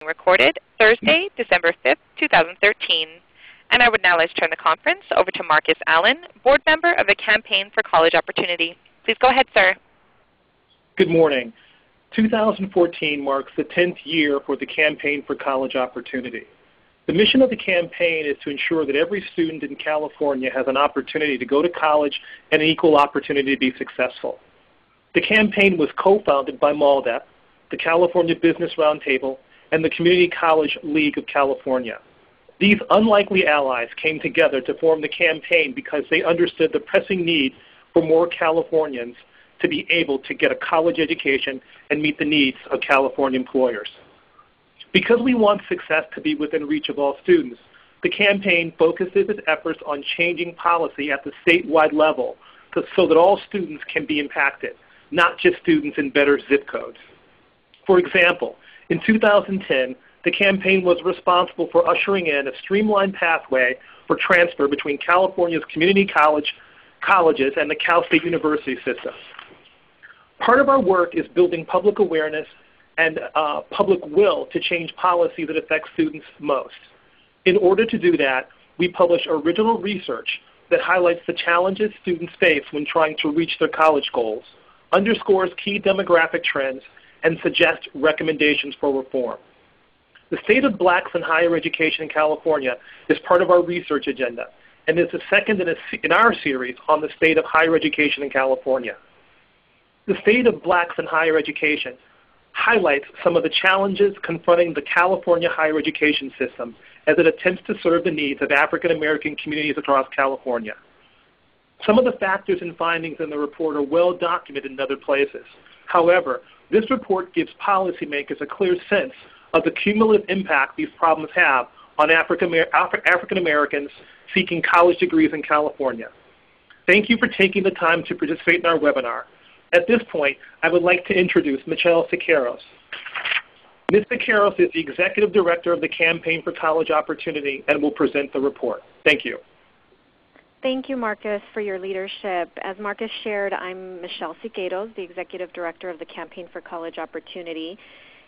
Recorded Thursday, December 5th, 2013. And I would now like to turn the conference over to Marcus Allen, board member of the Campaign for College Opportunity. Please go ahead, sir. Good morning. 2014 marks the 10th year for the Campaign for College Opportunity. The mission of the campaign is to ensure that every student in California has an opportunity to go to college and an equal opportunity to be successful. The campaign was co-founded by MALDEP, the California Business Roundtable, and the Community College League of California. These unlikely allies came together to form the campaign because they understood the pressing need for more Californians to be able to get a college education and meet the needs of California employers. Because we want success to be within reach of all students, the campaign focuses its efforts on changing policy at the statewide level so that all students can be impacted, not just students in better zip codes. For example, in 2010, the campaign was responsible for ushering in a streamlined pathway for transfer between California's community colleges and the Cal State University system. Part of our work is building public awareness and public will to change policy that affects students most. In order to do that, we publish original research that highlights the challenges students face when trying to reach their college goals, underscores key demographic trends, and suggests recommendations for reform. The state of blacks in higher education in California is part of our research agenda, and is the second in our series on the state of higher education in California. The state of blacks in higher education highlights some of the challenges confronting the California higher education system as it attempts to serve the needs of African American communities across California. Some of the factors and findings in the report are well documented in other places. However, this report gives policymakers a clear sense of the cumulative impact these problems have on African Americans seeking college degrees in California. Thank you for taking the time to participate in our webinar. At this point, I would like to introduce Michelle Siqueiros. Ms. Siqueiros is the Executive Director of the Campaign for College Opportunity and will present the report. Thank you. Thank you, Marcus, for your leadership. As Marcus shared, I'm Michelle Siqueiros, the Executive Director of the Campaign for College Opportunity.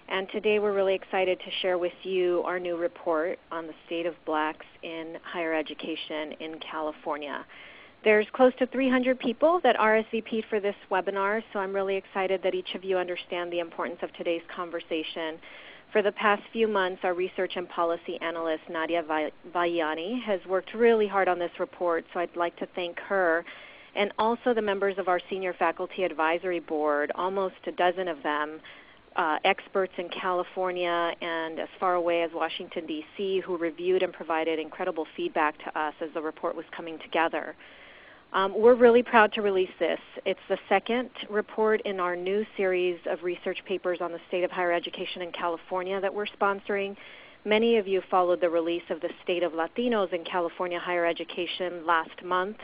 And today we're really excited to share with you our new report on the state of blacks in higher education in California. There's close to 300 people that RSVP'd for this webinar, so I'm really excited that each of you understand the importance of today's conversation. For the past few months, our research and policy analyst, Nadia Vayani, has worked really hard on this report, so I'd like to thank her, and also the members of our Senior Faculty Advisory Board, almost a dozen of them, experts in California and as far away as Washington, D.C., who reviewed and provided incredible feedback to us as the report was coming together. We're really proud to release this. It's the second report in our new series of research papers on the state of higher education in California that we're sponsoring. Many of you followed the release of the State of Latinos in California Higher Education last month.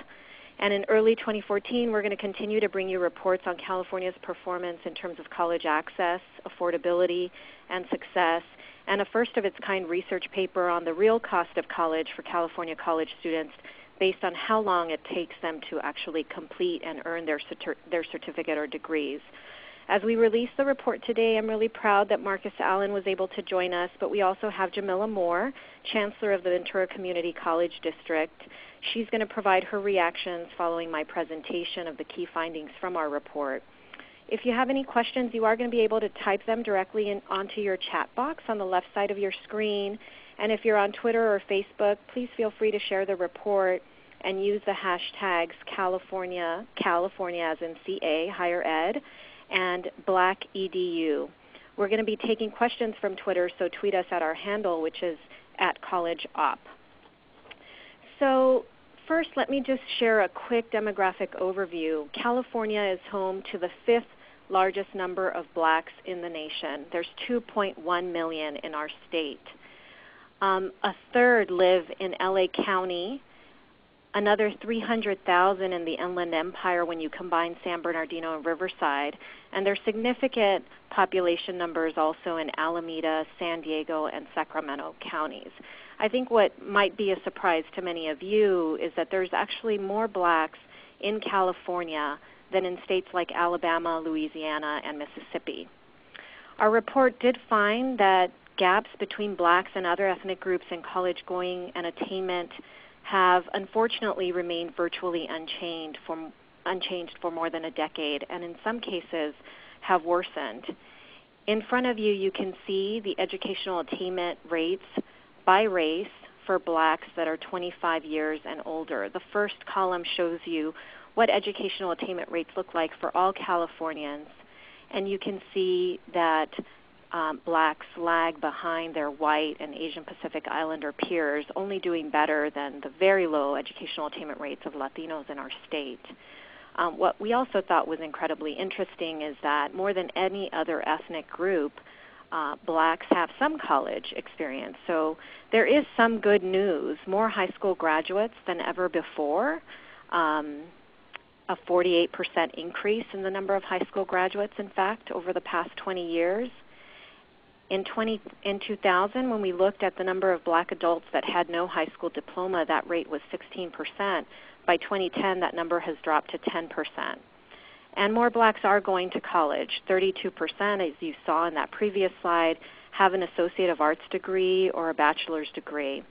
And in early 2014, we're going to continue to bring you reports on California's performance in terms of college access, affordability, and success, and a first-of-its-kind research paper on the real cost of college for California college students based on how long it takes them to actually complete and earn their certificate or degrees. As we release the report today, I'm really proud that Marcus Allen was able to join us, but we also have Jamila Moore, Chancellor of the Ventura Community College District. She's going to provide her reactions following my presentation of the key findings from our report. If you have any questions, you are going to be able to type them directly onto your chat box on the left side of your screen. And if you're on Twitter or Facebook, please feel free to share the report and use the hashtags California as in CA, higher ed, and Black EDU. We're going to be taking questions from Twitter, so tweet us at our handle, which is @CollegeOp. So first, let me just share a quick demographic overview. California is home to the 5th largest number of blacks in the nation. There's 2.1 million in our state. A third live in LA County, another 300,000 in the Inland Empire when you combine San Bernardino and Riverside, and there's significant population numbers also in Alameda, San Diego, and Sacramento counties. I think what might be a surprise to many of you is that there's actually more blacks in California than in states like Alabama, Louisiana, and Mississippi. Our report did find that gaps between blacks and other ethnic groups in college going and attainment have unfortunately remained virtually unchanged for more than a decade, and in some cases have worsened. In front of you, you can see the educational attainment rates by race for blacks that are 25 years and older. The first column shows you what educational attainment rates look like for all Californians, and you can see that blacks lag behind their white and Asian Pacific Islander peers, only doing better than the very low educational attainment rates of Latinos in our state. What we also thought was incredibly interesting is that more than any other ethnic group, blacks have some college experience. So there is some good news, more high school graduates than ever before, a 48% increase in the number of high school graduates, in fact, over the past 20 years. In 2000, when we looked at the number of black adults that had no high school diploma, that rate was 16%. By 2010, that number has dropped to 10%. And more blacks are going to college. 32%, as you saw in that previous slide, have an Associate of Arts degree or a bachelor's degree.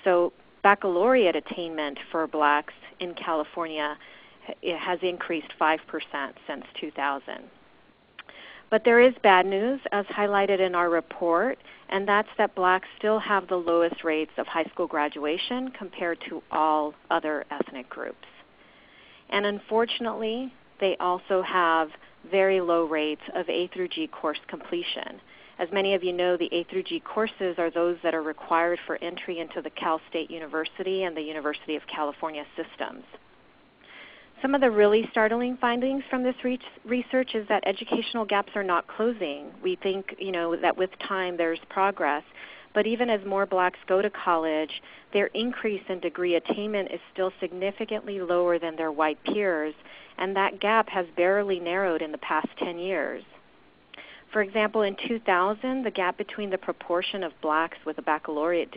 So baccalaureate attainment for blacks in California has increased 5% since 2000. But there is bad news, as highlighted in our report, and that's that blacks still have the lowest rates of high school graduation compared to all other ethnic groups. And unfortunately, they also have very low rates of A through G course completion. As many of you know, the A through G courses are those that are required for entry into the Cal State University and the University of California systems. Some of the really startling findings from this research is that educational gaps are not closing. We think, that with time there's progress, but even as more blacks go to college, their increase in degree attainment is still significantly lower than their white peers, and that gap has barely narrowed in the past 10 years. For example, in 2000, the gap between the proportion of blacks with a baccalaureate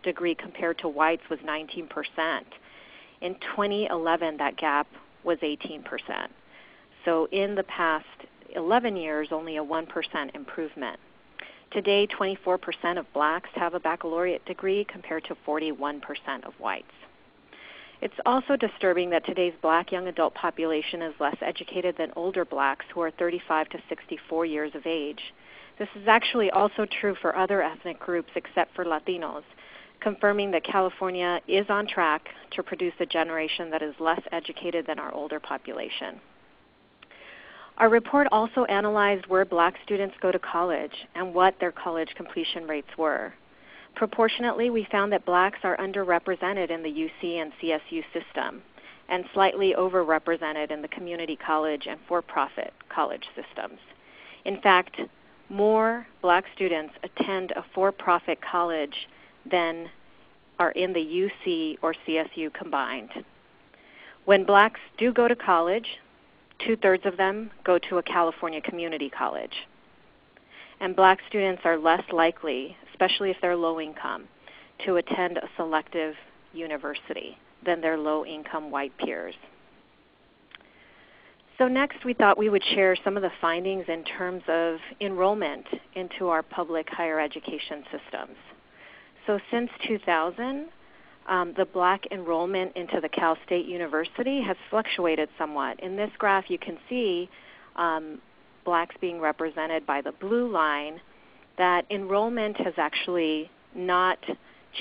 degree compared to whites was 19%. In 2011, that gap was 18%. So in the past 11 years, only a 1% improvement. Today, 24% of blacks have a baccalaureate degree compared to 41% of whites. It's also disturbing that today's black young adult population is less educated than older blacks who are 35 to 64 years of age. This is actually also true for other ethnic groups except for Latinos, confirming that California is on track to produce a generation that is less educated than our older population. Our report also analyzed where black students go to college and what their college completion rates were. Proportionately, we found that blacks are underrepresented in the UC and CSU system and slightly overrepresented in the community college and for-profit college systems. In fact, more black students attend a for-profit college than are in the UC or CSU combined. When blacks do go to college, 2/3 of them go to a California community college. And black students are less likely, especially if they're low income, to attend a selective university than their low-income white peers. So next we thought we would share some of the findings in terms of enrollment into our public higher education systems. So since 2000, the black enrollment into the Cal State University has fluctuated somewhat. In this graph you can see blacks being represented by the blue line, that enrollment has actually not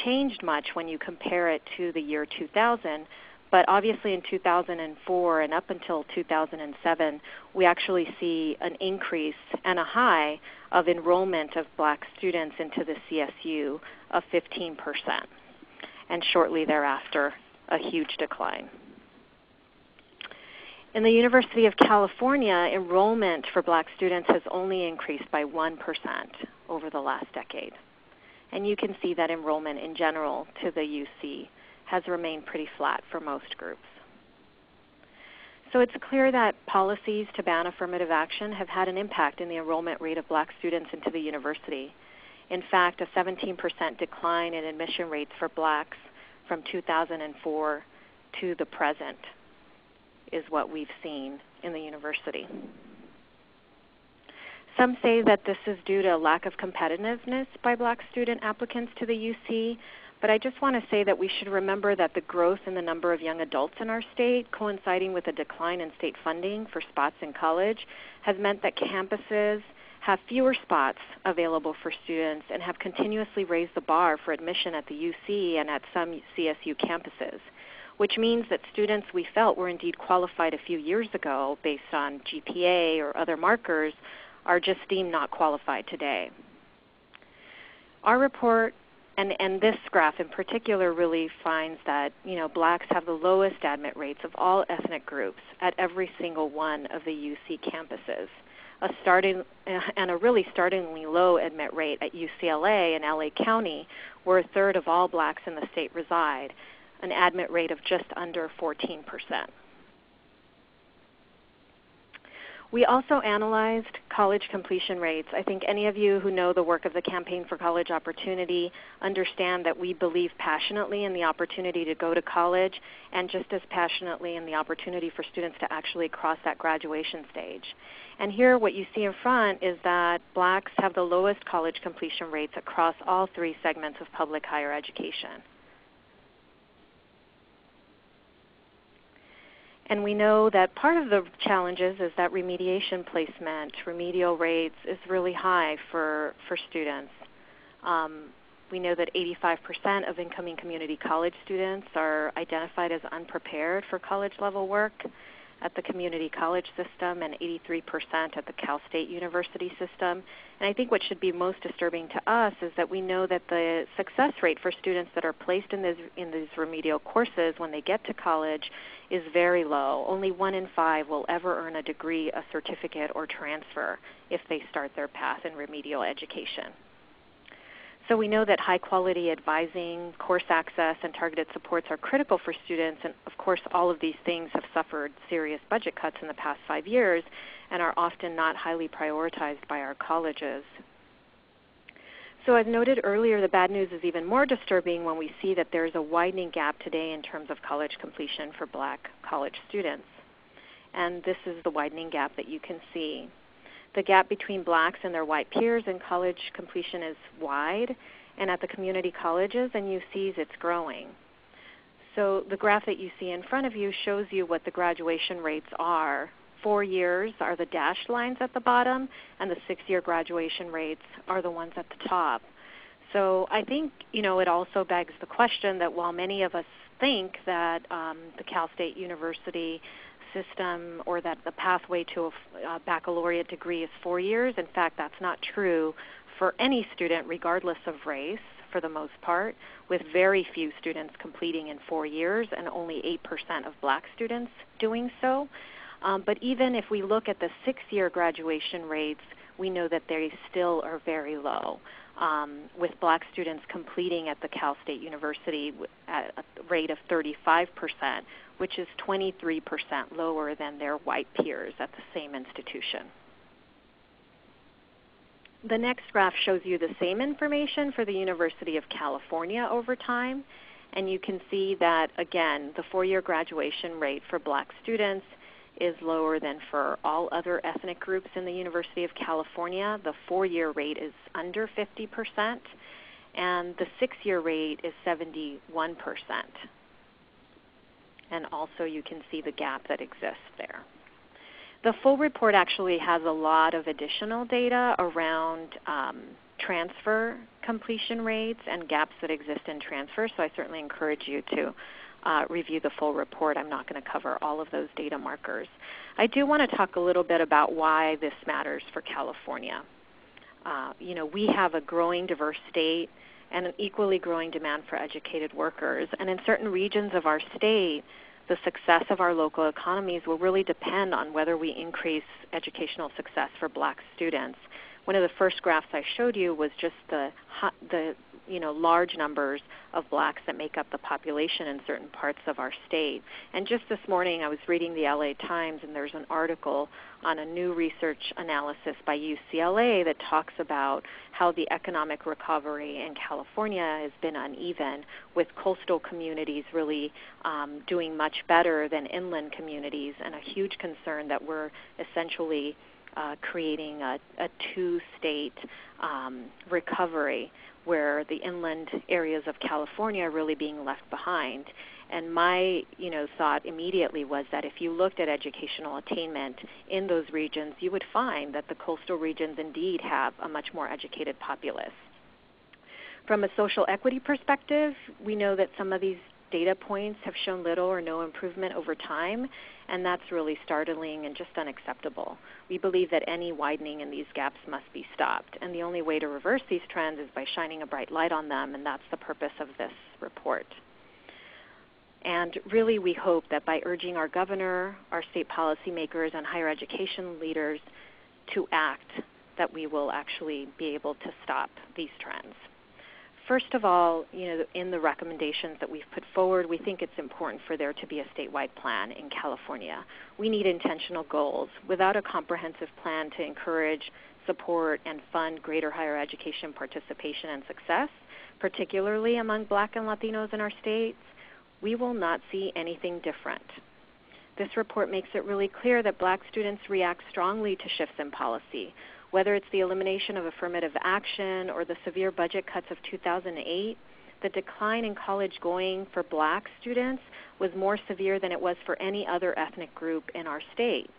changed much when you compare it to the year 2000, but obviously in 2004 and up until 2007, we actually see an increase and a high of enrollment of black students into the CSU of 15%, and shortly thereafter, a huge decline. In the University of California, enrollment for black students has only increased by 1% over the last decade. And you can see that enrollment in general to the UC has remained pretty flat for most groups. So it's clear that policies to ban affirmative action have had an impact in the enrollment rate of black students into the university. In fact, a 17% decline in admission rates for blacks from 2004 to the present is what we've seen in the university. Some say that this is due to a lack of competitiveness by Black student applicants to the UC, but I just want to say that we should remember that the growth in the number of young adults in our state, coinciding with a decline in state funding for spots in college, has meant that campuses have fewer spots available for students and have continuously raised the bar for admission at the UC and at some CSU campuses, which means that students we felt were indeed qualified a few years ago based on GPA or other markers are just deemed not qualified today. Our report, and this graph in particular, really finds that Blacks have the lowest admit rates of all ethnic groups at every single one of the UC campuses, a really startlingly low admit rate at UCLA and LA County, where a third of all Blacks in the state reside, an admit rate of just under 14%. We also analyzed college completion rates. I think any of you who know the work of the Campaign for College Opportunity understand that we believe passionately in the opportunity to go to college and just as passionately in the opportunity for students to actually cross that graduation stage. And here what you see in front is that Blacks have the lowest college completion rates across all three segments of public higher education. And we know that part of the challenges is that remediation placement, remedial rates, is really high for students. We know that 85% of incoming community college students are identified as unprepared for college-level work at the community college system and 83% at the Cal State University system. And I think what should be most disturbing to us is that we know that the success rate for students that are placed in these remedial courses when they get to college is very low. Only 1 in 5 will ever earn a degree, a certificate, or transfer if they start their path in remedial education. So we know that high-quality advising, course access, and targeted supports are critical for students, and of course all of these things have suffered serious budget cuts in the past 5 years and are often not highly prioritized by our colleges. So as noted earlier, the bad news is even more disturbing when we see that there is a widening gap today in terms of college completion for Black college students. And this is the widening gap that you can see. The gap between Blacks and their white peers in college completion is wide, and at the community colleges and UCs it's growing. So the graph that you see in front of you shows you what the graduation rates are. 4 years are the dashed lines at the bottom, and the 6-year graduation rates are the ones at the top. So I think it also begs the question that while many of us think that the Cal State University system or that the pathway to a baccalaureate degree is 4 years. In fact, that's not true for any student regardless of race for the most part, with very few students completing in 4 years and only 8% of Black students doing so. But even if we look at the 6-year graduation rates, we know that they still are very low, with Black students completing at the Cal State University at a rate of 35%, which is 23% lower than their white peers at the same institution. The next graph shows you the same information for the University of California over time, and you can see that, again, the 4-year graduation rate for Black students is lower than for all other ethnic groups in the University of California. The 4-year rate is under 50%, and the 6-year rate is 71%. And also you can see the gap that exists there. The full report actually has a lot of additional data around transfer completion rates and gaps that exist in transfer, so I certainly encourage you to review the full report. I'm not going to cover all of those data markers. I do want to talk a little bit about why this matters for California. We have a growing diverse state and an equally growing demand for educated workers. And in certain regions of our state, the success of our local economies will really depend on whether we increase educational success for Black students. One of the first graphs I showed you was just the large numbers of Blacks that make up the population in certain parts of our state. And just this morning I was reading the LA Times, and there's an article on a new research analysis by UCLA that talks about how the economic recovery in California has been uneven, with coastal communities really doing much better than inland communities, and a huge concern that we're essentially creating a two-state recovery where the inland areas of California are really being left behind. And my thought immediately was that if you looked at educational attainment in those regions, you would find that the coastal regions indeed have a much more educated populace. From a social equity perspective, we know that some of these data points have shown little or no improvement over time, and that's really startling and just unacceptable. We believe that any widening in these gaps must be stopped, and the only way to reverse these trends is by shining a bright light on them, and that's the purpose of this report. And really we hope that by urging our governor, our state policymakers, and higher education leaders to act, that we will actually be able to stop these trends. First of all, in the recommendations that we've put forward, we think it's important for there to be a statewide plan in California. We need intentional goals. Without a comprehensive plan to encourage, support, and fund greater higher education participation and success, particularly among Black and Latinos in our states, we will not see anything different. This report makes it really clear that Black students react strongly to shifts in policy, whether it's the elimination of affirmative action or the severe budget cuts of 2008. The decline in college going for Black students was more severe than it was for any other ethnic group in our state.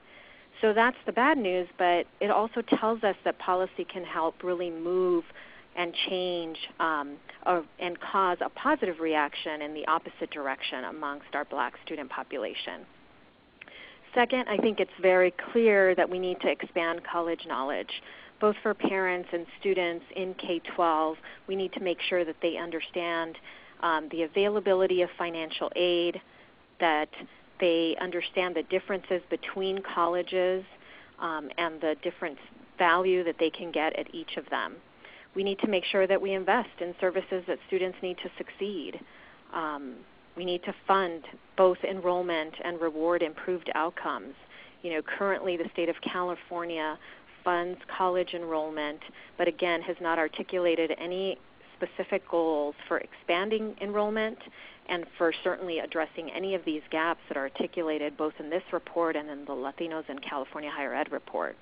So that's the bad news, but it also tells us that policy can help really move and change and cause a positive reaction in the opposite direction amongst our Black student population. Second, I think it's very clear that we need to expand college knowledge, both for parents and students in K-12. We need to make sure that they understand the availability of financial aid, that they understand the differences between colleges and the different value that they can get at each of them. We need to make sure that we invest in services that students need to succeed. We need to fund both enrollment and reward improved outcomes. Currently the state of California funds college enrollment, but again has not articulated any specific goals for expanding enrollment and for certainly addressing any of these gaps that are articulated both in this report and in the Latinos in California Higher Ed report.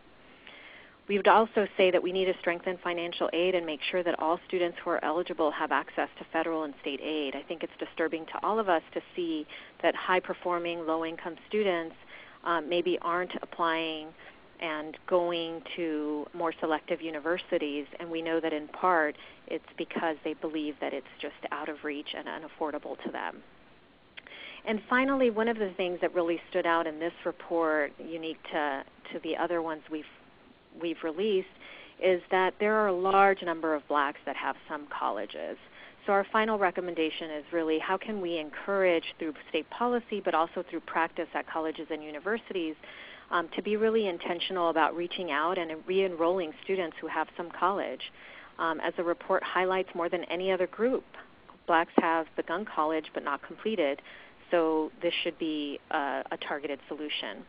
We would also say that we need to strengthen financial aid and make sure that all students who are eligible have access to federal and state aid. I think it's disturbing to all of us to see that high-performing, low-income students maybe aren't applying and going to more selective universities, and we know that in part it's because they believe that it's just out of reach and unaffordable to them. And finally, one of the things that really stood out in this report, unique to the other ones we've released, is that there are a large number of Blacks that have some colleges. So our final recommendation is really how can we encourage through state policy but also through practice at colleges and universities to be really intentional about reaching out and re-enrolling students who have some college. As the report highlights, more than any other group, Blacks have begun college but not completed, so this should be a targeted solution.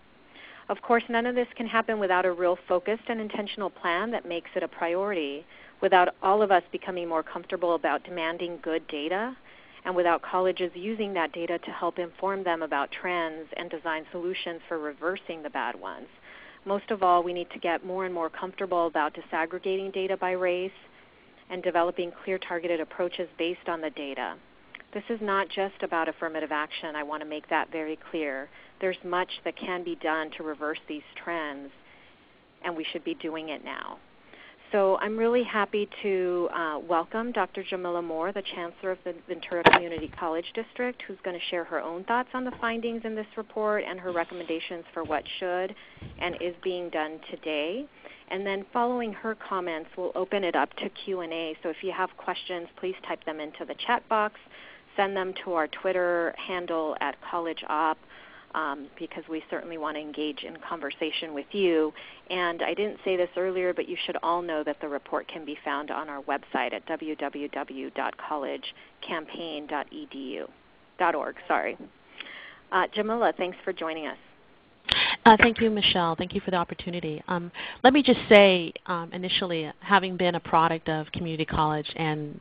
Of course, none of this can happen without a real focused and intentional plan that makes it a priority, without all of us becoming more comfortable about demanding good data, and without colleges using that data to help inform them about trends and design solutions for reversing the bad ones. Most of all, we need to get more and more comfortable about disaggregating data by race and developing clear targeted approaches based on the data. This is not just about affirmative action. I want to make that very clear. There's much that can be done to reverse these trends, and we should be doing it now. So I'm really happy to welcome Dr. Jamila Moore, the Chancellor of the Ventura Community College District, who's going to share her own thoughts on the findings in this report and her recommendations for what should and is being done today. And then following her comments, we'll open it up to Q&A. So if you have questions, please type them into the chat box. Send them to our Twitter handle at CollegeOp. Because we certainly want to engage in conversation with you. And I didn't say this earlier, but you should all know that the report can be found on our website at www.collegecampaign.org. Jamila, thanks for joining us. Thank you, Michelle. Thank you for the opportunity. Let me just say, initially, having been a product of community college and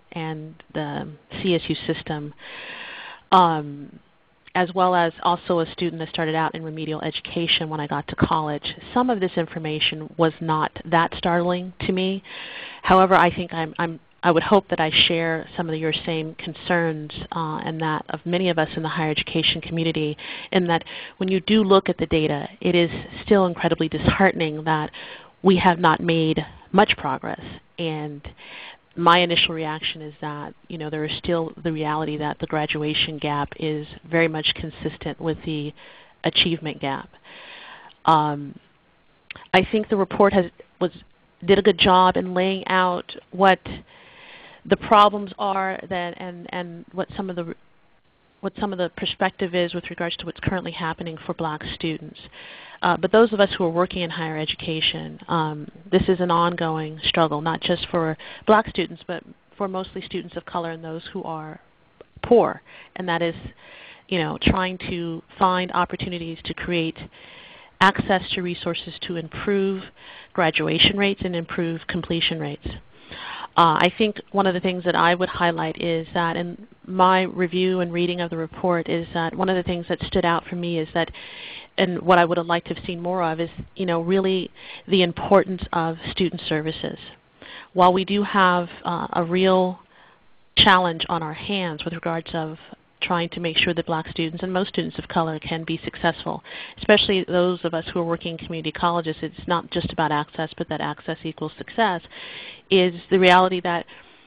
the CSU system, as well as also a student that started out in remedial education when I got to college, some of this information was not that startling to me. However, I think I would hope that I share some of your same concerns and that of many of us in the higher education community, in that when you do look at the data, it is still incredibly disheartening that we have not made much progress. And my initial reaction is that there is still the reality that the graduation gap is very much consistent with the achievement gap. I think the report did a good job in laying out what the problems are and what some of the perspective is with regards to what's currently happening for Black students. But those of us who are working in higher education, this is an ongoing struggle, not just for Black students, but for mostly students of color and those who are poor. And that is, trying to find opportunities to create access to resources to improve graduation rates and improve completion rates. I think one of the things that I would highlight is that in my review and reading of the report is that one of the things that stood out for me is that, and what I would have liked to have seen more of is, really the importance of student services. While we do have a real challenge on our hands with regards of trying to make sure that Black students and most students of color can be successful, especially those of us who are working in community colleges, it's not just about access, but that access equals success, is the reality that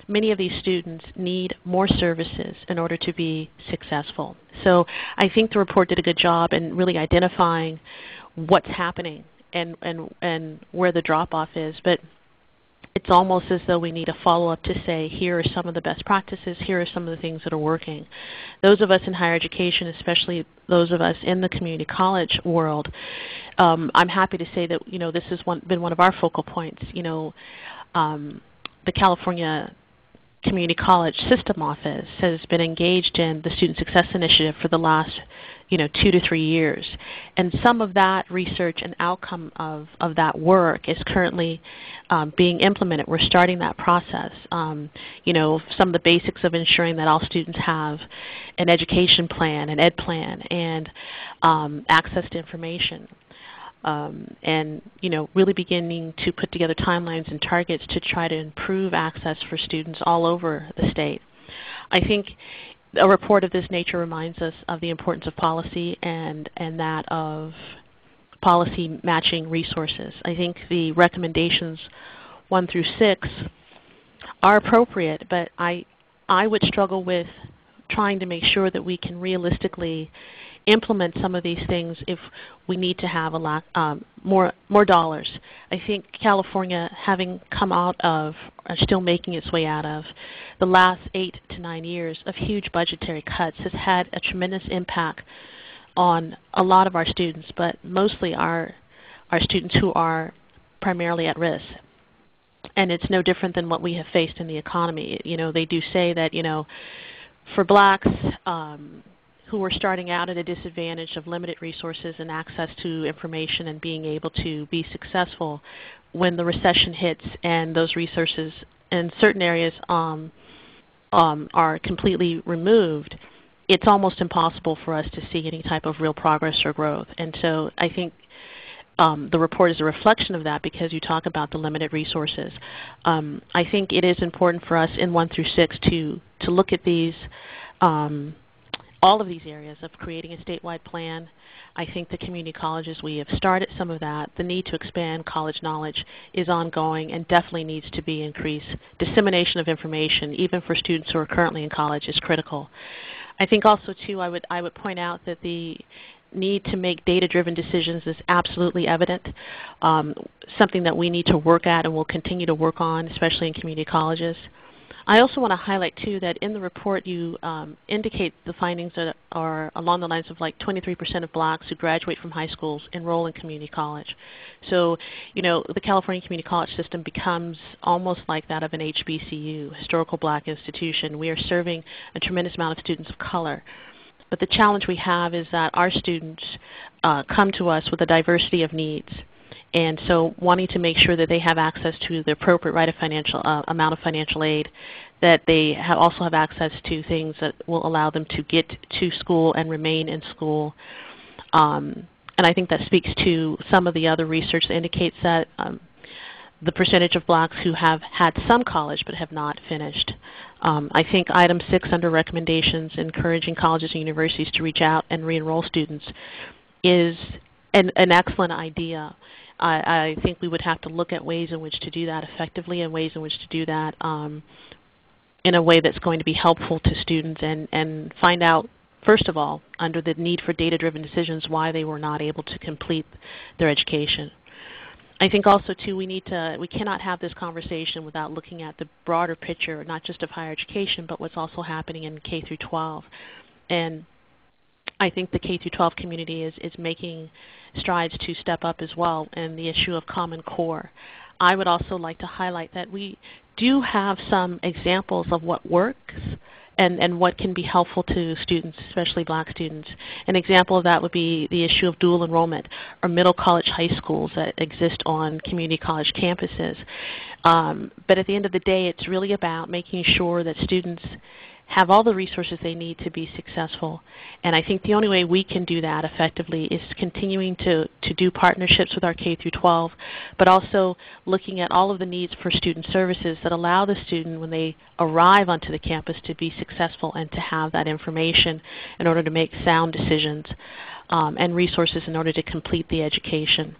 many of these students need more services in order to be successful. So I think the report did a good job in really identifying what's happening and where the drop-off is. But it's almost as though we need a follow-up to say, here are some of the best practices, here are some of the things that are working. Those of us in higher education, especially those of us in the community college world, I'm happy to say that this has been one of our focal points. The California Community College System Office has been engaged in the Student Success Initiative for the last 2 to 3 years. And some of that research and outcome of that work is currently being implemented. We're starting that process. Some of the basics of ensuring that all students have an education plan, an ed plan, and access to information. And really beginning to put together timelines and targets to try to improve access for students all over the state. I think a report of this nature reminds us of the importance of policy and that of policy matching resources. I think the recommendations 1 through 6 are appropriate, but I would struggle with trying to make sure that we can realistically implement some of these things if we need to have more dollars. I think California, having come out of, or still making its way out of, the last 8 to 9 years of huge budgetary cuts, has had a tremendous impact on a lot of our students, but mostly our students who are primarily at risk. And it's no different than what we have faced in the economy. They do say that, for Blacks, who are starting out at a disadvantage of limited resources and access to information and being able to be successful, when the recession hits and those resources in certain areas are completely removed, it's almost impossible for us to see any type of real progress or growth. And so I think the report is a reflection of that, because you talk about the limited resources. I think it is important for us in 1 through 6 to look at these all of these areas of creating a statewide plan. I think the community colleges, we have started some of that. The need to expand college knowledge is ongoing and definitely needs to be increased. Dissemination of information, even for students who are currently in college, is critical. I think also, too, I would point out that the need to make data-driven decisions is absolutely evident, something that we need to work at and will continue to work on, especially in community colleges. I also want to highlight, too, that in the report you indicate the findings that are along the lines of 23% of Blacks who graduate from high schools enroll in community college. So, the California Community College system becomes almost like that of an HBCU, historical Black institution. We are serving a tremendous amount of students of color. But the challenge we have is that our students come to us with a diversity of needs. And so wanting to make sure that they have access to the appropriate right of amount of financial aid, that they also have access to things that will allow them to get to school and remain in school. And I think that speaks to some of the other research that indicates that the percentage of blacks who have had some college but have not finished. I think item 6 under recommendations, encouraging colleges and universities to reach out and re-enroll students, is an excellent idea. I think we would have to look at ways in which to do that effectively and ways in which to do that in a way that's going to be helpful to students, and find out, first of all, under the need for data-driven decisions, why they were not able to complete their education. I think also, too, we cannot have this conversation without looking at the broader picture, not just of higher education, but what's also happening in K through 12. And I think the K through 12 community is making strides to step up as well in the issue of Common Core. I would also like to highlight that we do have some examples of what works and what can be helpful to students, especially black students. An example of that would be the issue of dual enrollment, or middle college high schools that exist on community college campuses. But at the end of the day, it's really about making sure that students have all the resources they need to be successful. And I think the only way we can do that effectively is continuing to do partnerships with our K through 12, but also looking at all of the needs for student services that allow the student, when they arrive onto the campus, to be successful and to have that information in order to make sound decisions, and resources in order to complete the education.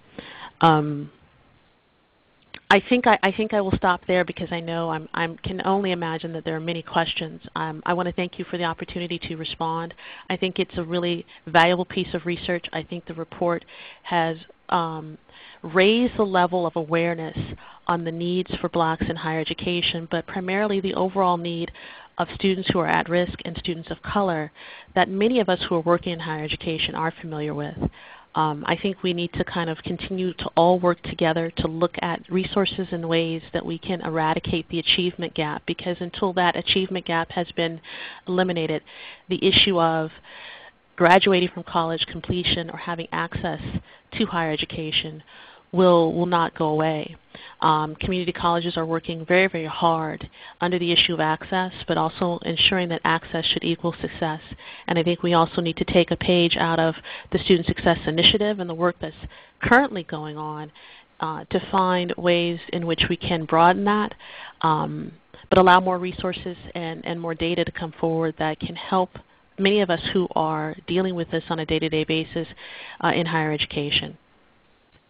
I think I will stop there, because I know I can only imagine that there are many questions. I want to thank you for the opportunity to respond. I think it's a really valuable piece of research. I think the report has raised the level of awareness on the needs for blacks in higher education, but primarily the overall need of students who are at risk and students of color that many of us who are working in higher education are familiar with. I think we need to kind of continue to all work together to look at resources and ways that we can eradicate the achievement gap, because until that achievement gap has been eliminated, the issue of graduating from college, completion, or having access to higher education will not go away. Community colleges are working very, very hard under the issue of access, but also ensuring that access should equal success. And I think we also need to take a page out of the Student Success Initiative and the work that's currently going on to find ways in which we can broaden that, but allow more resources and more data to come forward that can help many of us who are dealing with this on a day-to-day basis in higher education.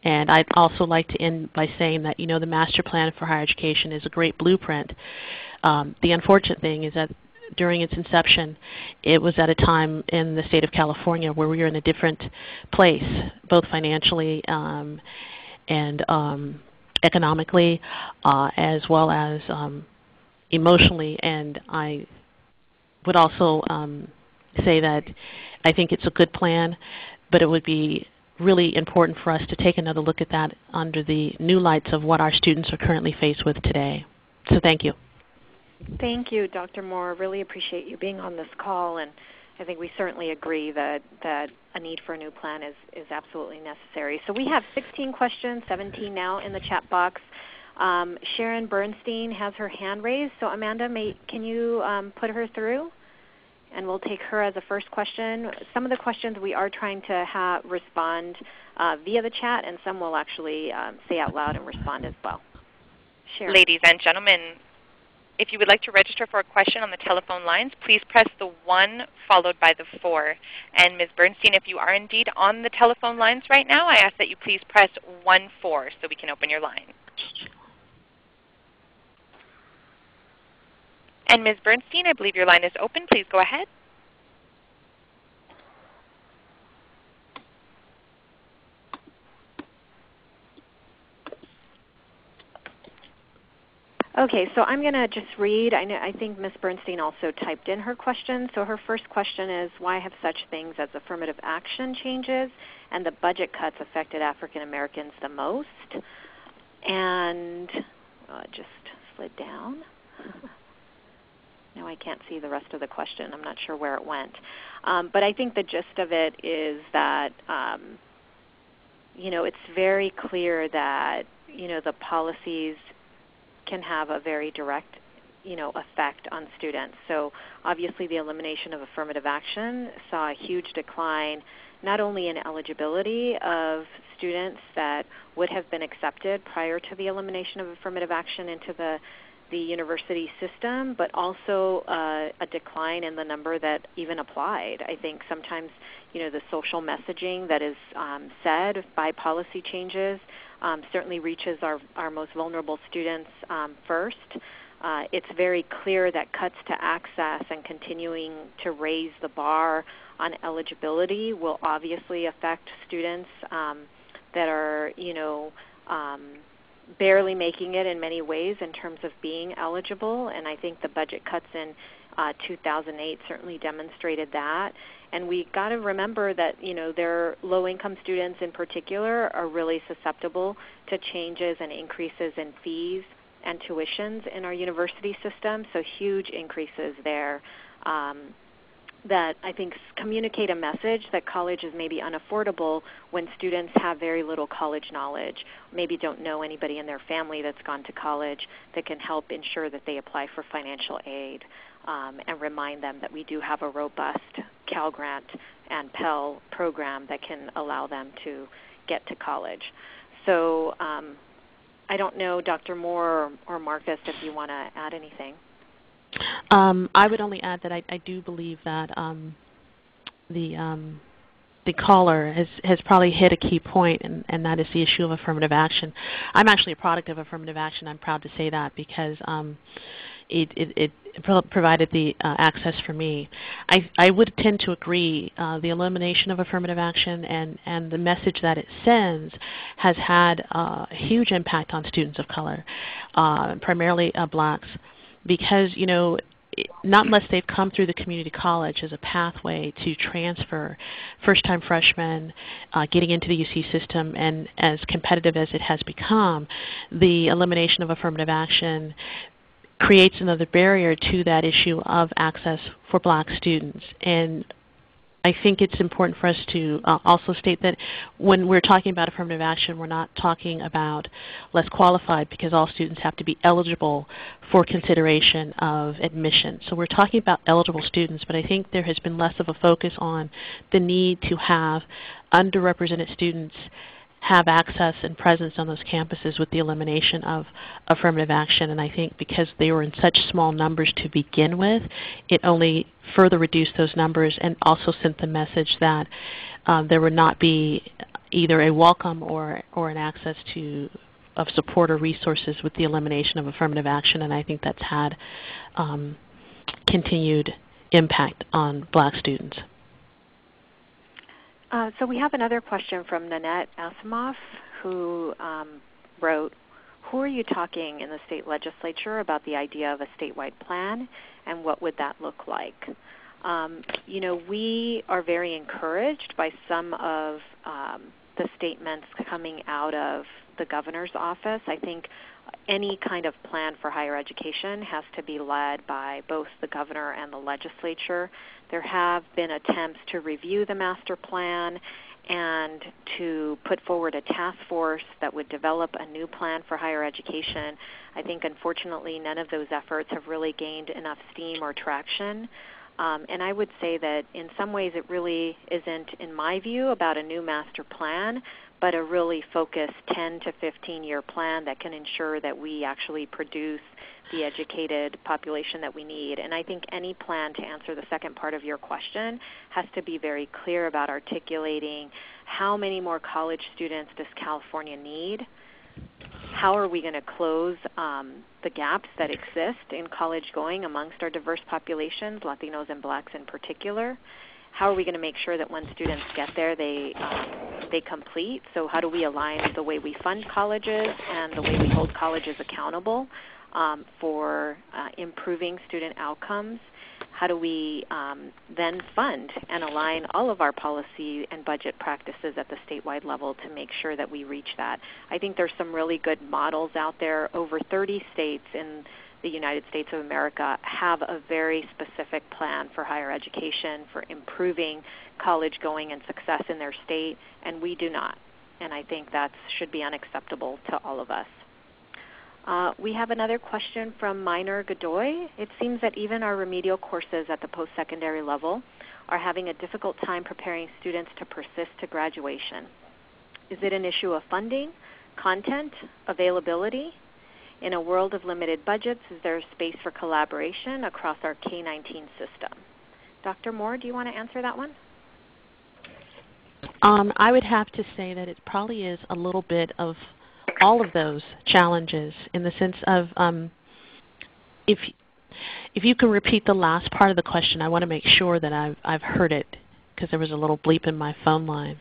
And I'd also like to end by saying that, you know, the Master Plan for Higher Education is a great blueprint. The unfortunate thing is that during its inception, it was at a time in the state of California where we were in a different place, both financially and economically, as well as emotionally. And I would also say that I think it's a good plan, but it would be really important for us to take another look at that under the new lights of what our students are currently faced with today. So thank you. Thank you, Dr. Moore. Really appreciate you being on this call, and I think we certainly agree that a need for a new plan is absolutely necessary. So we have 16 questions, 17 now in the chat box. Sharon Bernstein has her hand raised, so Amanda, can you put her through? And we'll take her as a first question. Some of the questions we are trying to respond via the chat, and some we'll actually say out loud and respond as well. Sharon. Ladies and gentlemen, if you would like to register for a question on the telephone lines, please press the 1 followed by the 4. And Ms. Bernstein, if you are indeed on the telephone lines right now, I ask that you please press 1-4 so we can open your line. And Ms. Bernstein, I believe your line is open. Please go ahead. Okay, so I'm going to just read. I think Ms. Bernstein also typed in her question. So her first question is, why have such things as affirmative action changes and the budget cuts affected African Americans the most? And it just slid down. Now I can't see the rest of the question. I'm not sure where it went. But I think the gist of it is that it's very clear that, the policies can have a very direct, effect on students. So obviously the elimination of affirmative action saw a huge decline not only in eligibility of students that would have been accepted prior to the elimination of affirmative action into the university system, but also a decline in the number that even applied. I think sometimes, the social messaging that is said by policy changes certainly reaches our most vulnerable students first. It's very clear that cuts to access and continuing to raise the bar on eligibility will obviously affect students that are, barely making it in many ways in terms of being eligible, and I think the budget cuts in 2008 certainly demonstrated that. And we got to remember that their low-income students in particular are really susceptible to changes and increases in fees and tuitions in our university system, so huge increases there. That I think communicate a message that college is maybe unaffordable when students have very little college knowledge, maybe don't know anybody in their family that's gone to college that can help ensure that they apply for financial aid, and remind them that we do have a robust Cal Grant and Pell program that can allow them to get to college. So I don't know, Dr. Moore or Marcus, if you want to add anything. I would only add that I do believe that the caller has probably hit a key point, and that is the issue of affirmative action. I'm actually a product of affirmative action. I'm proud to say that because it provided the access for me. I would tend to agree. The elimination of affirmative action and the message that it sends has had a huge impact on students of color, primarily blacks. Because, not unless they've come through the community college as a pathway to transfer, first-time freshmen getting into the UC system, and as competitive as it has become, the elimination of affirmative action creates another barrier to that issue of access for black students. And I think it's important for us to also state that when we're talking about affirmative action, we're not talking about less qualified, because all students have to be eligible for consideration of admission. So we're talking about eligible students, but I think there has been less of a focus on the need to have underrepresented students have access and presence on those campuses with the elimination of affirmative action. And I think because they were in such small numbers to begin with, it only further reduced those numbers and also sent the message that there would not be either a welcome or an access of support or resources with the elimination of affirmative action. And I think that's had continued impact on black students. So we have another question from Nanette Asimoff, who wrote, who are you talking in the state legislature about the idea of a statewide plan, and what would that look like? We are very encouraged by some of the statements coming out of the governor's office. I think any kind of plan for higher education has to be led by both the governor and the legislature. There have been attempts to review the master plan and to put forward a task force that would develop a new plan for higher education. I think, unfortunately, none of those efforts have really gained enough steam or traction. And I would say that in some ways it really isn't, in my view, about a new master plan, but a really focused 10 to 15-year plan that can ensure that we actually produce the educated population that we need. And I think any plan, to answer the second part of your question, has to be very clear about articulating how many more college students does California need, how are we going to close the gaps that exist in college going amongst our diverse populations, Latinos and blacks in particular. How are we going to make sure that when students get there, they complete? So how do we align the way we fund colleges and the way we hold colleges accountable for improving student outcomes? How do we then fund and align all of our policy and budget practices at the statewide level to make sure that we reach that? I think there's some really good models out there. Over 30 states in the United States of America have a very specific plan for higher education, for improving college going and success in their state, and we do not. and I think that should be unacceptable to all of us. We have another question from Minor Godoy. It seems that even our remedial courses at the post-secondary level are having a difficult time preparing students to persist to graduation. Is it an issue of funding, content, availability? In a world of limited budgets, is there space for collaboration across our K-19 system? Dr. Moore, do you want to answer that one? I would have to say that it probably is a little bit of all of those challenges, in the sense of if you can repeat the last part of the question, I want to make sure that I've heard it, because there was a little bleep in my phone line.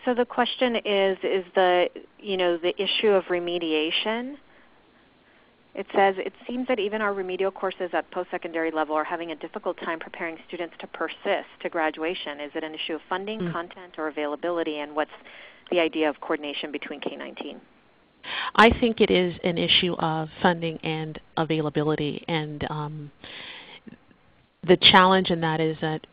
So the question is the issue of remediation. It says, it seems that even our remedial courses at post-secondary level are having a difficult time preparing students to persist to graduation. Is it an issue of funding, content, or availability, and what's the idea of coordination between K-19? I think it is an issue of funding and availability, and the challenge in that is that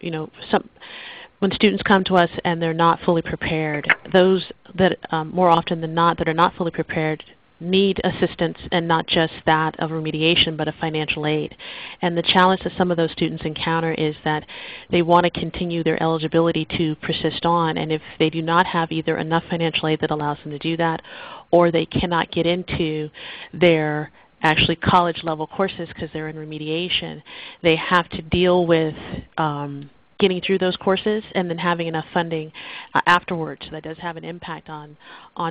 when students come to us and they're not fully prepared, those that more often than not that are not fully prepared need assistance, and not just that of remediation, but of financial aid. And the challenge that some of those students encounter is that they want to continue their eligibility to persist on, and if they do not have either enough financial aid that allows them to do that, or they cannot get into their actually college level courses because they're in remediation, they have to deal with getting through those courses and then having enough funding afterwards. So that does have an impact on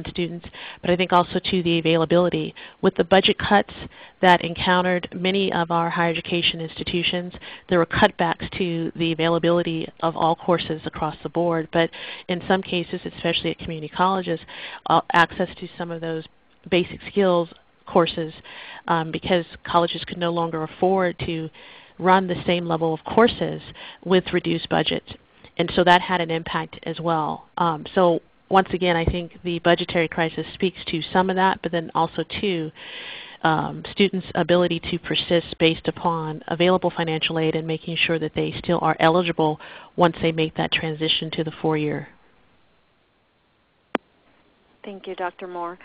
students. But I think also to the availability. With the budget cuts that encountered many of our higher education institutions, there were cutbacks to the availability of all courses across the board. But in some cases, especially at community colleges, access to some of those basic skills courses, because colleges could no longer afford to run the same level of courses with reduced budgets. And so that had an impact as well. So once again, I think the budgetary crisis speaks to some of that, but then also to students' ability to persist based upon available financial aid and making sure that they still are eligible once they make that transition to the 4-year. Thank you, Dr. Moore.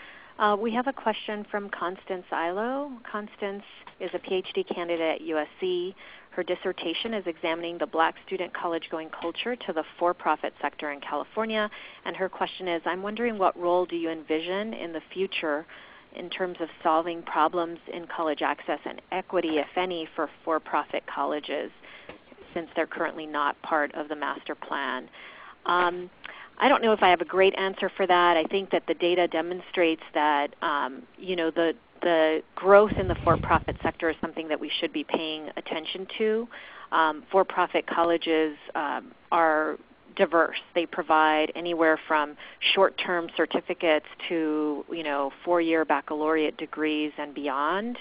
We have a question from Constance Ilo. Constance is a PhD candidate at USC. Her dissertation is examining the Black student college-going culture to the for-profit sector in California. And her question is, I'm wondering what role do you envision in the future in terms of solving problems in college access and equity, if any, for for-profit colleges, since they're currently not part of the master plan? I don't know if I have a great answer for that. I think that the data demonstrates that the growth in the for-profit sector is something that we should be paying attention to. For-profit colleges are diverse. They provide anywhere from short-term certificates to 4-year baccalaureate degrees and beyond.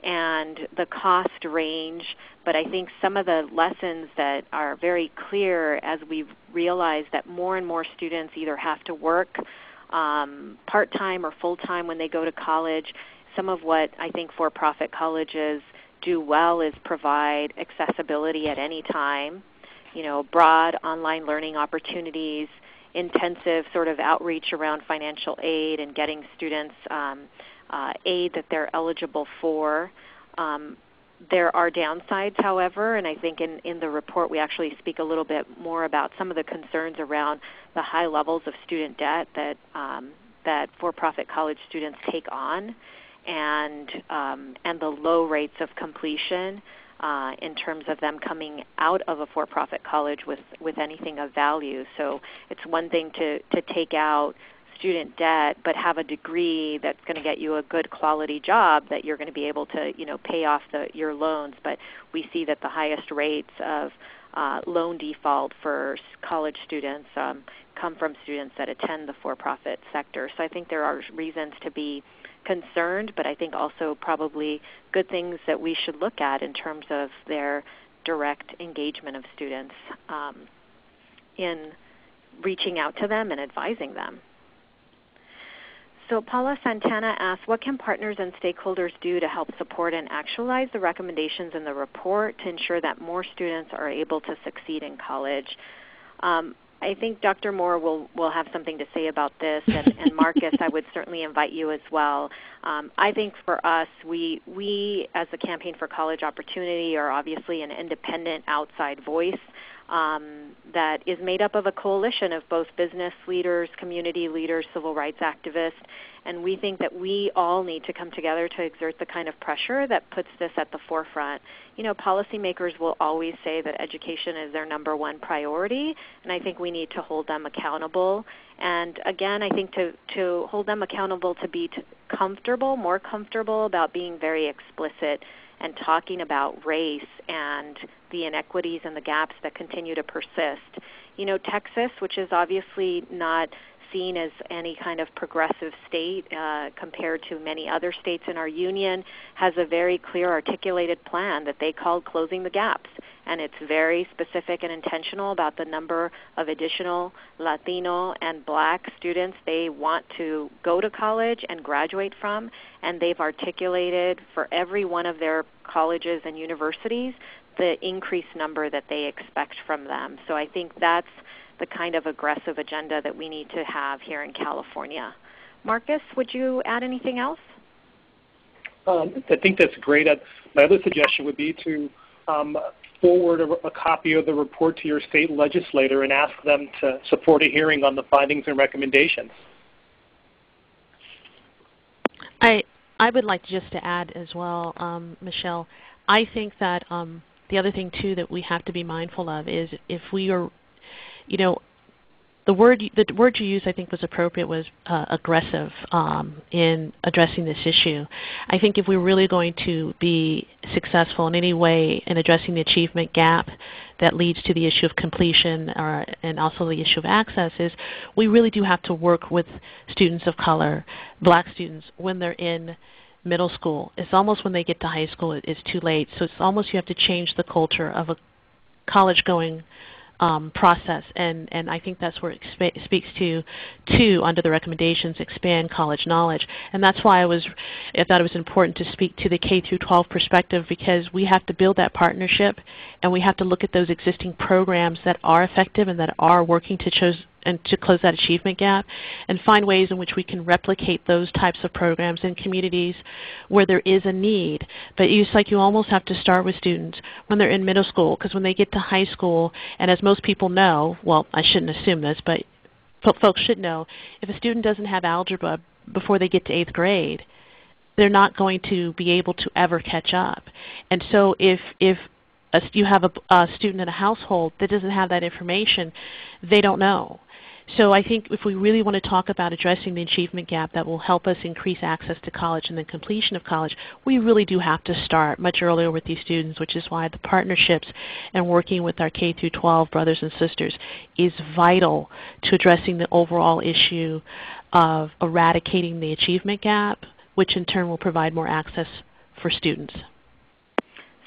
And the cost range, but I think some of the lessons that are very clear as we realize that more and more students either have to work part-time or full-time when they go to college. Some of what I think for-profit colleges do well is provide accessibility at any time, broad online learning opportunities, intensive sort of outreach around financial aid and getting students aid that they're eligible for. There are downsides, however, and I think in the report we actually speak a little bit more about some of the concerns around the high levels of student debt that for-profit college students take on, and the low rates of completion in terms of them coming out of a for-profit college with anything of value. So it's one thing to take out student debt, but have a degree that's going to get you a good quality job that you're going to be able to, pay off your loans. But we see that the highest rates of loan default for college students come from students that attend the for-profit sector. So I think there are reasons to be concerned, but I think also probably good things that we should look at in terms of their direct engagement of students in reaching out to them and advising them. So Paula Santana asks, what can partners and stakeholders do to help support and actualize the recommendations in the report to ensure that more students are able to succeed in college? I think Dr. Moore will have something to say about this, and Marcus, I would certainly invite you as well. I think for us, we as the Campaign for College Opportunity are obviously an independent outside voice that is made up of a coalition of both business leaders, community leaders, civil rights activists, and we think that we all need to come together to exert the kind of pressure that puts this at the forefront. You know, policymakers will always say that education is their number one priority, and I think we need to hold them accountable. And again, I think to hold them accountable to be more comfortable about being very explicit and talking about race and the inequities and the gaps that continue to persist. You know, Texas, which is obviously not seen as any kind of progressive state compared to many other states in our union, has a very clear articulated plan that they call Closing the Gaps. And it's very specific and intentional about the number of additional Latino and Black students they want to go to college and graduate from. And they've articulated for every one of their colleges and universities the increased number that they expect from them. So I think that's the kind of aggressive agenda that we need to have here in California. Marcus, would you add anything else? I think that's great. My other suggestion would be to forward a copy of the report to your state legislator and ask them to support a hearing on the findings and recommendations. I would like just to add as well, Michelle, I think that the other thing too that we have to be mindful of is if we are, you know, the word you used I think was appropriate was aggressive in addressing this issue. I think if we're really going to be successful in any way in addressing the achievement gap that leads to the issue of completion and also the issue of access is we really do have to work with students of color, Black students, when they're in middle school. It's almost when they get to high school it's too late. So it's almost you have to change the culture of a college-going process, and I think that's where it speaks to under the recommendations, expand college knowledge. And that's why I thought it was important to speak to the K through 12 perspective, because we have to build that partnership, and we have to look at those existing programs that are effective and that are working to close that achievement gap, and find ways in which we can replicate those types of programs in communities where there is a need. But it's like you almost have to start with students when they're in middle school, because when they get to high school, and as most people know, well, I shouldn't assume this, but folks should know, if a student doesn't have algebra before they get to 8th grade, they're not going to be able to ever catch up. And so if you have a student in a household that doesn't have that information, they don't know. So I think if we really want to talk about addressing the achievement gap that will help us increase access to college and the completion of college, we really do have to start much earlier with these students, which is why the partnerships and working with our K through 12 brothers and sisters is vital to addressing the overall issue of eradicating the achievement gap, which in turn will provide more access for students.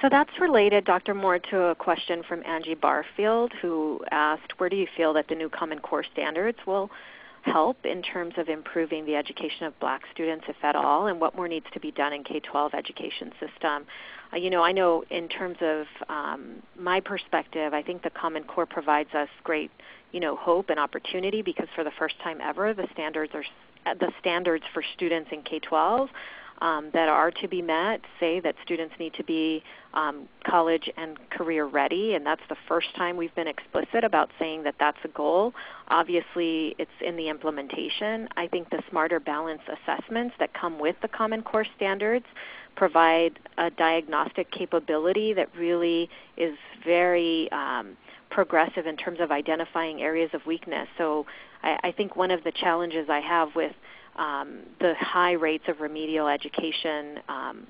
So that's related, Dr. Moore, to a question from Angie Barfield, who asked, where do you feel that the new Common Core standards will help in terms of improving the education of Black students, if at all, and what more needs to be done in K-12 education system? You know, I know in terms of my perspective, I think the Common Core provides us great, hope and opportunity, because for the first time ever, the standards for students in K-12 that are to be met say that students need to be college and career ready, and that's the first time we've been explicit about saying that that's a goal. Obviously, it's in the implementation. I think the smarter balance assessments that come with the Common Core standards provide a diagnostic capability that really is very progressive in terms of identifying areas of weakness. So I think one of the challenges I have with the high rates of remedial education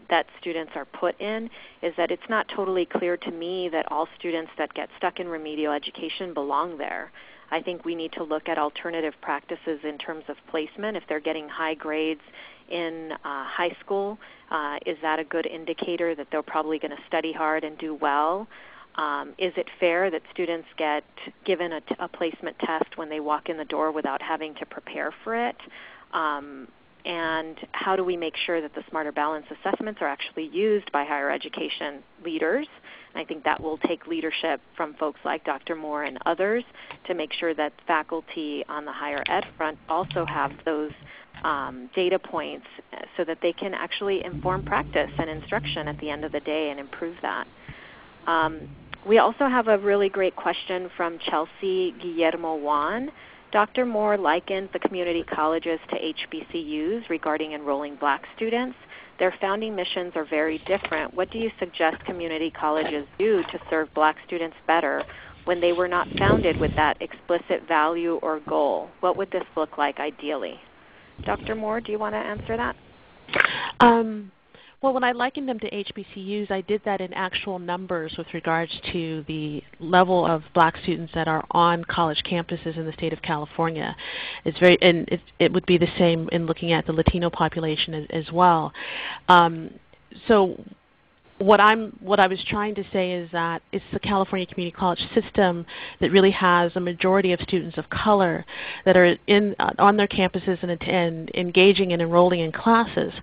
that students are put in is that it's not totally clear to me that all students that get stuck in remedial education belong there. I think we need to look at alternative practices in terms of placement. If they're getting high grades in high school, is that a good indicator that they're probably going to study hard and do well? Is it fair that students get given a placement test when they walk in the door without having to prepare for it? and how do we make sure that the Smarter Balance assessments are actually used by higher education leaders. And I think that will take leadership from folks like Dr. Moore and others to make sure that faculty on the higher ed front also have those data points so that they can actually inform practice and instruction at the end of the day and improve that. We also have a really great question from Chelsea Guillermo Juan. Dr. Moore likens the community colleges to HBCUs regarding enrolling Black students. Their founding missions are very different. What do you suggest community colleges do to serve Black students better when they were not founded with that explicit value or goal? What would this look like ideally? Dr. Moore, do you want to answer that? Well, when I likened them to HBCUs, I did that in actual numbers with regards to the level of Black students that are on college campuses in the state of California. It would be the same in looking at the Latino population as well. So what I was trying to say is that it's the California community college system that really has a majority of students of color that are on their campuses and engaging and enrolling in classes.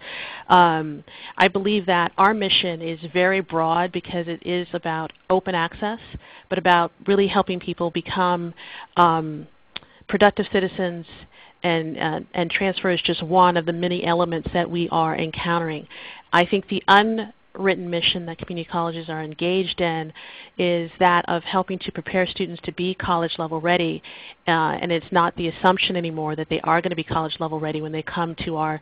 I believe that our mission is very broad because it is about open access, but about really helping people become productive citizens, and transfer is just one of the many elements that we are encountering. I think the unwritten mission that community colleges are engaged in is that of helping to prepare students to be college level ready, and it's not the assumption anymore that they are going to be college level ready when they come to our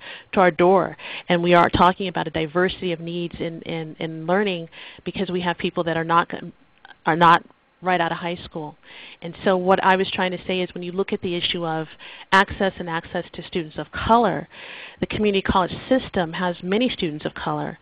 door. And we are talking about a diversity of needs in learning because we have people that are not right out of high school. And so what I was trying to say is when you look at the issue of access and access to students of color, the community college system has many students of color.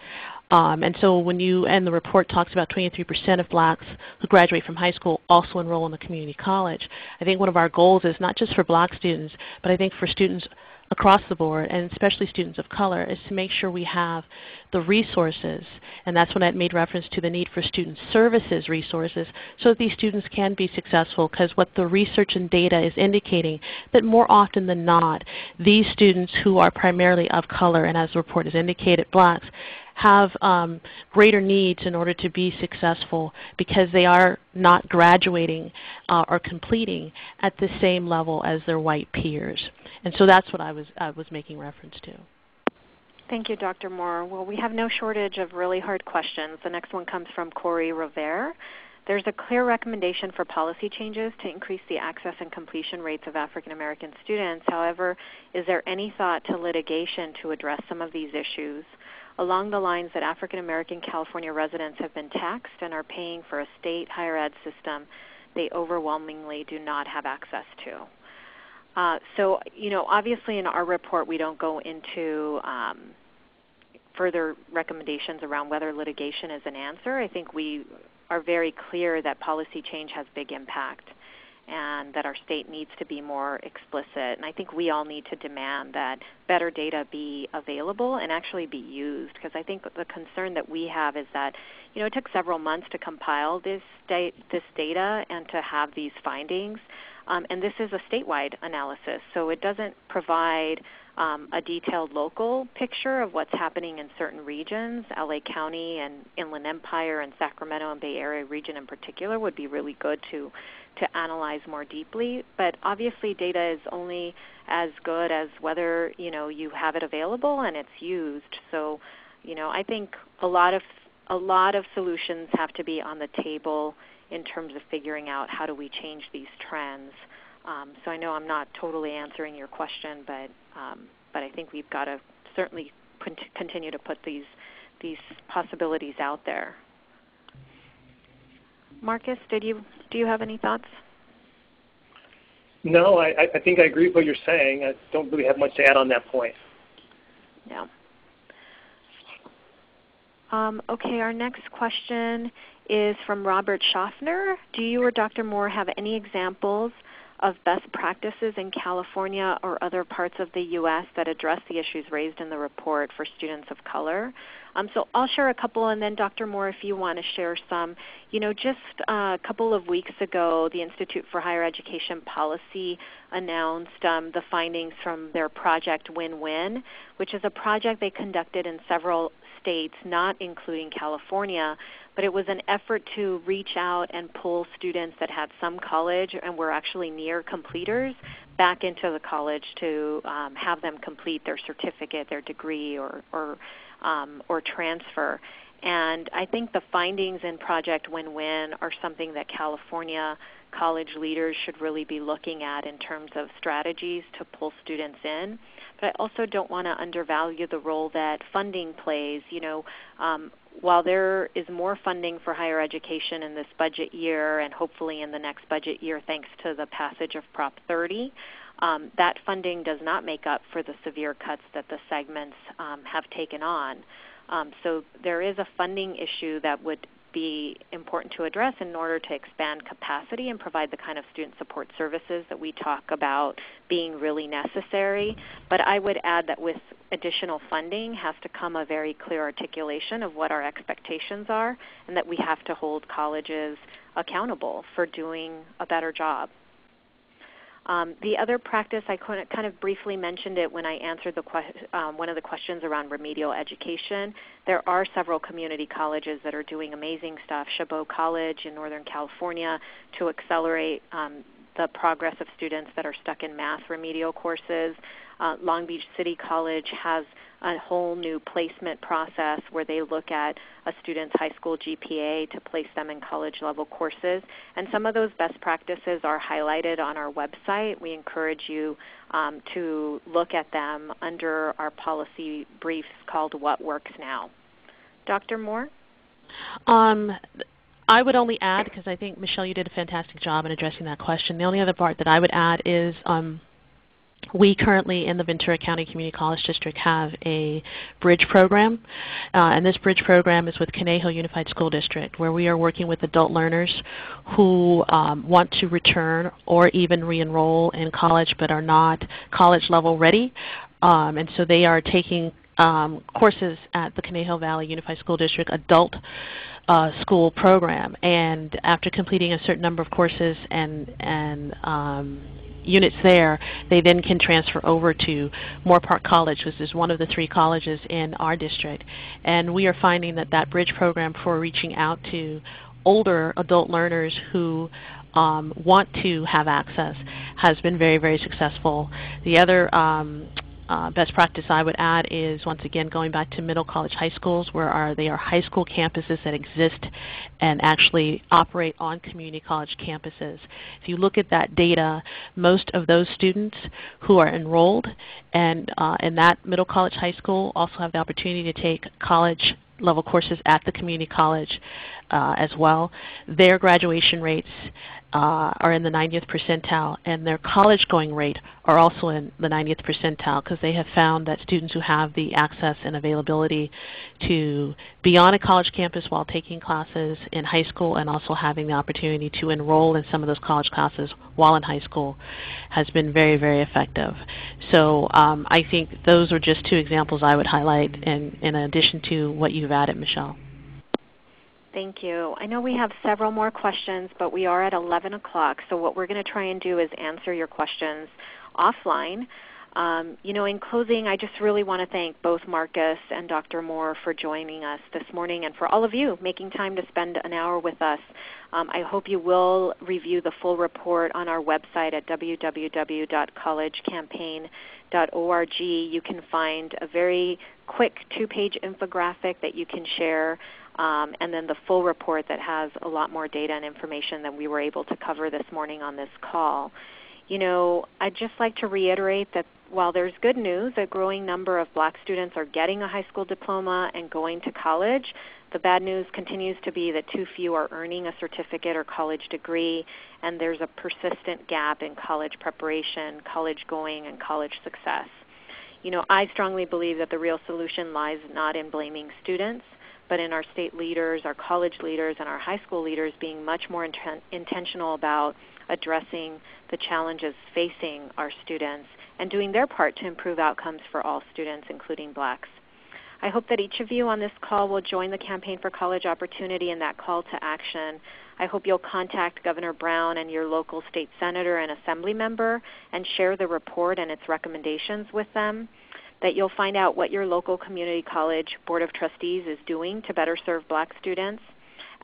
And so and the report talks about 23% of Blacks who graduate from high school also enroll in the community college. I think one of our goals is not just for Black students, but I think for students across the board, and especially students of color, is to make sure we have the resources, and that's when I made reference to the need for student services resources so that these students can be successful, because what the research and data is indicating that more often than not, these students who are primarily of color, and as the report has indicated, Blacks, have greater needs in order to be successful because they are not graduating or completing at the same level as their white peers. And so that's what I was making reference to. Thank you, Dr. Moore. Well, we have no shortage of really hard questions. The next one comes from Corey Rivera. There's a clear recommendation for policy changes to increase the access and completion rates of African American students. However, is there any thought to litigation to address some of these issues? Along the lines that African American California residents have been taxed and are paying for a state higher ed system they overwhelmingly do not have access to. So, obviously in our report we don't go into further recommendations around whether litigation is an answer. I think we are very clear that policy change has big impact and that our state needs to be more explicit. And I think we all need to demand that better data be available and actually be used, because I think the concern that we have is that, it took several months to compile this data and to have these findings. And this is a statewide analysis, so it doesn't provide a detailed local picture of what's happening in certain regions. LA County and Inland Empire and Sacramento and Bay Area region in particular would be really good to analyze more deeply. But obviously data is only as good as whether you have it available and it's used. So I think a lot of solutions have to be on the table in terms of figuring out how do we change these trends. So I know I'm not totally answering your question, but I think we've got to certainly continue to put these possibilities out there. Marcus, do you have any thoughts? No, I think I agree with what you're saying. I don't really have much to add on that point. Yeah. Okay, our next question is from Robert Schaffner. Do you or Dr. Moore have any examples of best practices in California or other parts of the U.S. that address the issues raised in the report for students of color. So I'll share a couple, and then Dr. Moore, if you want to share some. Just a couple of weeks ago, the Institute for Higher Education Policy announced the findings from their Project Win-Win, which is a project they conducted in several states, not including California, but it was an effort to reach out and pull students that had some college and were actually near completers back into the college to have them complete their certificate, their degree, or transfer. And I think the findings in Project Win-Win are something that California college leaders should really be looking at in terms of strategies to pull students in. But I also don't want to undervalue the role that funding plays. While there is more funding for higher education in this budget year and hopefully in the next budget year thanks to the passage of Prop 30, that funding does not make up for the severe cuts that the segments have taken on. So there is a funding issue that would be important to address in order to expand capacity and provide the kind of student support services that we talk about being really necessary. But I would add that with additional funding has to come a very clear articulation of what our expectations are and that we have to hold colleges accountable for doing a better job. The other practice, I kind of briefly mentioned it when I answered one of the questions around remedial education. There are several community colleges that are doing amazing stuff. Chabot College in Northern California to accelerate the progress of students that are stuck in math remedial courses. Long Beach City College has a whole new placement process where they look at a student's high school GPA to place them in college-level courses. And some of those best practices are highlighted on our website. We encourage you to look at them under our policy briefs called What Works Now. Dr. Moore? I would only add, because I think, Michelle, you did a fantastic job in addressing that question. The only other part that I would add is we currently in the Ventura County Community College District have a bridge program, and this bridge program is with Conejo Unified School District, where we are working with adult learners who want to return or even re-enroll in college but are not college level ready, and so they are taking courses at the Conejo Valley Unified School District adult school program, and after completing a certain number of courses and units there, they then can transfer over to Moorpark College, which is one of the 3 colleges in our district. And we are finding that that bridge program for reaching out to older adult learners who want to have access has been very, very successful. The other best practice I would add is, once again, going back to middle college high schools, where they are high school campuses that exist and actually operate on community college campuses. If you look at that data, most of those students who are enrolled and in that middle college high school also have the opportunity to take college level courses at the community college as well. Their graduation rates are in the 90th percentile, and their college going rate are also in the 90th percentile, because they have found that students who have the access and availability to be on a college campus while taking classes in high school and also having the opportunity to enroll in some of those college classes while in high school has been very, very effective. So I think those are just 2 examples I would highlight in addition to what you've added, Michelle. Thank you. I know we have several more questions, but we are at 11 o'clock, so what we're going to try and do is answer your questions offline. In closing, I just really want to thank both Marcus and Dr. Moore for joining us this morning, and for all of you making time to spend an hour with us. I hope you will review the full report on our website at www.collegecampaign.org. You can find a very quick 2-page infographic that you can share, and then the full report that has a lot more data and information than we were able to cover this morning on this call. I'd just like to reiterate that while there's good news, a growing number of Black students are getting a high school diploma and going to college, the bad news continues to be that too few are earning a certificate or college degree, and there's a persistent gap in college preparation, college going, and college success. I strongly believe that the real solution lies not in blaming students, but in our state leaders, our college leaders, and our high school leaders being much more intentional about addressing the challenges facing our students and doing their part to improve outcomes for all students, including Blacks. I hope that each of you on this call will join the Campaign for College Opportunity in that call to action. I hope you'll contact Governor Brown and your local state senator and assembly member and share the report and its recommendations with them, that you'll find out what your local community college board of trustees is doing to better serve Black students.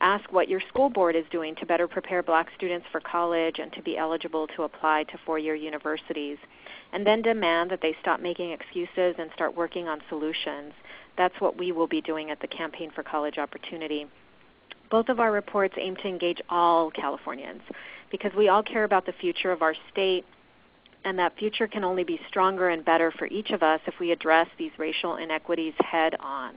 Ask what your school board is doing to better prepare Black students for college and to be eligible to apply to four-year universities. And then demand that they stop making excuses and start working on solutions. That's what we will be doing at the Campaign for College Opportunity. Both of our reports aim to engage all Californians because we all care about the future of our state, and that future can only be stronger and better for each of us if we address these racial inequities head on.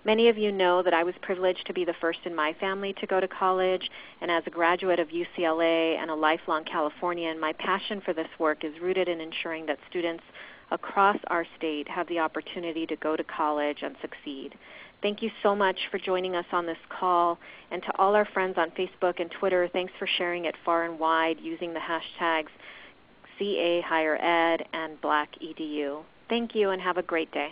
Many of you know that I was privileged to be the first in my family to go to college, and as a graduate of UCLA and a lifelong Californian, my passion for this work is rooted in ensuring that students across our state have the opportunity to go to college and succeed. Thank you so much for joining us on this call, and to all our friends on Facebook and Twitter, thanks for sharing it far and wide using the hashtags CA Higher Ed and Black EDU. Thank you and have a great day.